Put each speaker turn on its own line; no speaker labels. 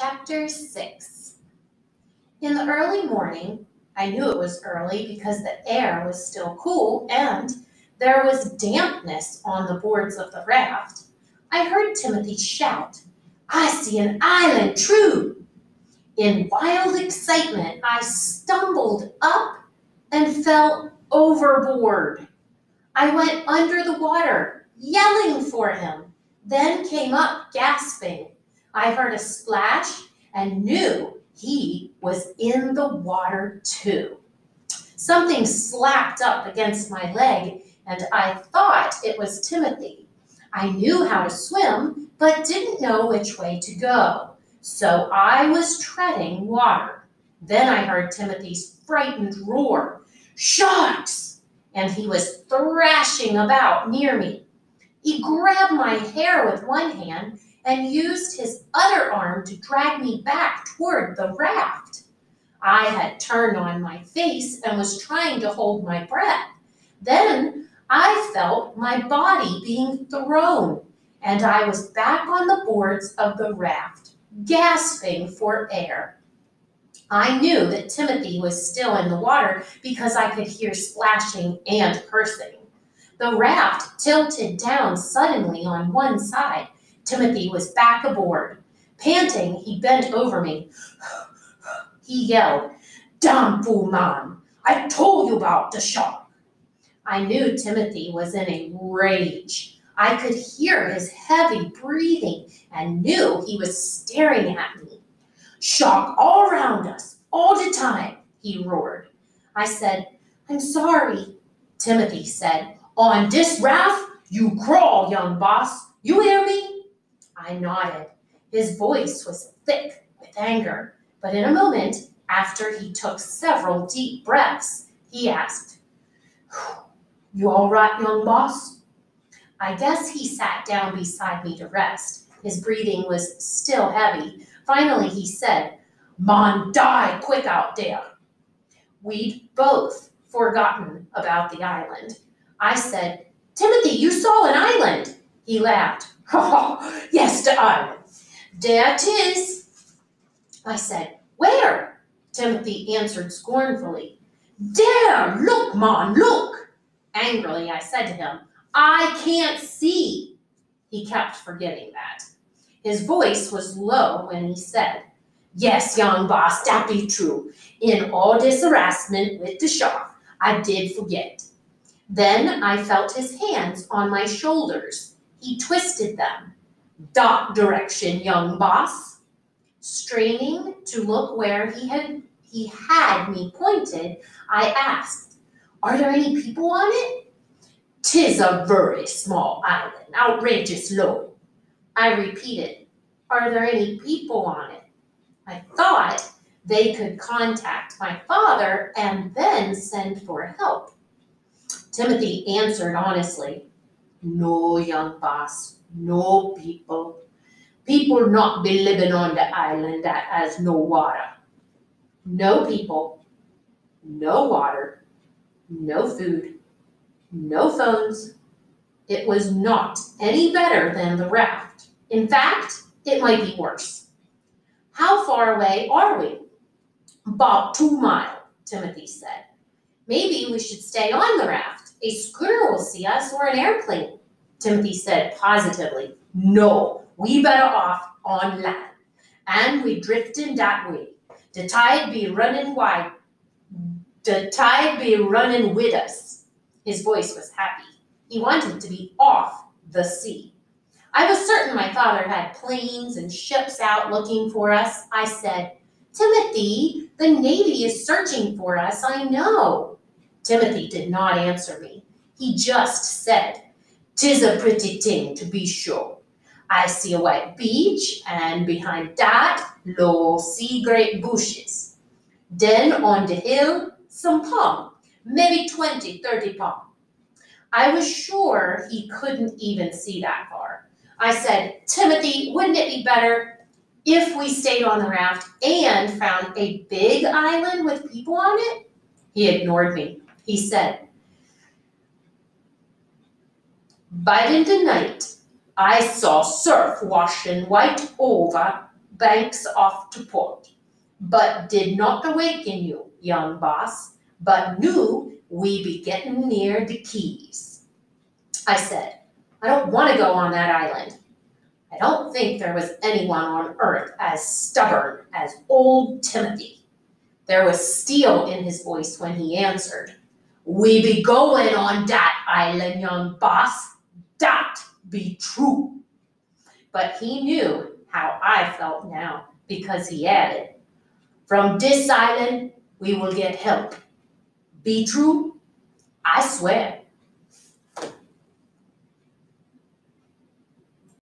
Chapter 6. In the early morning, I knew it was early because the air was still cool and there was dampness on the boards of the raft. I heard Timothy shout, "I see an island, true!" In wild excitement, I stumbled up and fell overboard. I went under the water, yelling for him, then came up gasping. I heard a splash and knew he was in the water too. Something slapped up against my leg and I thought it was Timothy. I knew how to swim, but didn't know which way to go, so I was treading water. Then I heard Timothy's frightened roar, "Sharks!" and he was thrashing about near me. He grabbed my hair with one hand and used his other arm to drag me back toward the raft. I had turned on my face and was trying to hold my breath. Then I felt my body being thrown, and I was back on the boards of the raft, gasping for air. I knew that Timothy was still in the water because I could hear splashing and cursing. The raft tilted down suddenly on one side. Timothy was back aboard. Panting, he bent over me. He yelled, "Damn fool man, I told you about the shark." I knew Timothy was in a rage. I could hear his heavy breathing and knew he was staring at me. "Shark all around us, all the time," he roared. I said, "I'm sorry." Timothy said, "On this raft, you crawl, young boss. You hear me?" I nodded. His voice was thick with anger, but in a moment, after he took several deep breaths, he asked, "You all right, young boss?" I guess he sat down beside me to rest. His breathing was still heavy. Finally, he said, "Man, die quick out there." We'd both forgotten about the island. I said, "Timothy, you saw an island." He laughed. "Oh, yes, the island. There it is." I said, "Where?" Timothy answered scornfully. "There, look, man, look." Angrily, I said to him, "I can't see." He kept forgetting that. His voice was low when he said, "Yes, young boss, that be true. In all this harassment with the shark, I did forget." Then I felt his hands on my shoulders. He twisted them. "That direction, young boss." Straining to look where he had me pointed, I asked, "Are there any people on it?" "'Tis a very small island, outrageous low." I repeated, "Are there any people on it?" I thought they could contact my father and then send for help. Timothy answered honestly, "No, young boss, no people. People not be living on the island that has no water." No people, no water, no food, no phones. It was not any better than the raft. In fact, it might be worse. "How far away are we?" "About 2 miles, Timothy said. "Maybe we should stay on the raft. A schooner will see us or an airplane." Timothy said positively, "No, we better off on land. And we drifting that way. The tide be running with us." His voice was happy. He wanted to be off the sea. I was certain my father had planes and ships out looking for us. I said, "Timothy, the Navy is searching for us, I know." Timothy did not answer me. He just said, "'Tis a pretty thing to be sure. I see a white beach, and behind that, low sea great bushes. Then on the hill, some palm, maybe 20, 30 palm." I was sure he couldn't even see that far. I said, "Timothy, wouldn't it be better if we stayed on the raft and found a big island with people on it?" He ignored me. He said, "But in the night, I saw surf washing right over banks off to port, but did not awaken you, young boss, but knew we be getting near the Keys. I said, I don't want to go on that island. I don't think there was anyone on earth as stubborn as old Timothy. There was steel in his voice when he answered, We be going on dat island, young boss. Dat be true. But he knew how I felt now, because he added, From this island we will get help. Be true? I swear.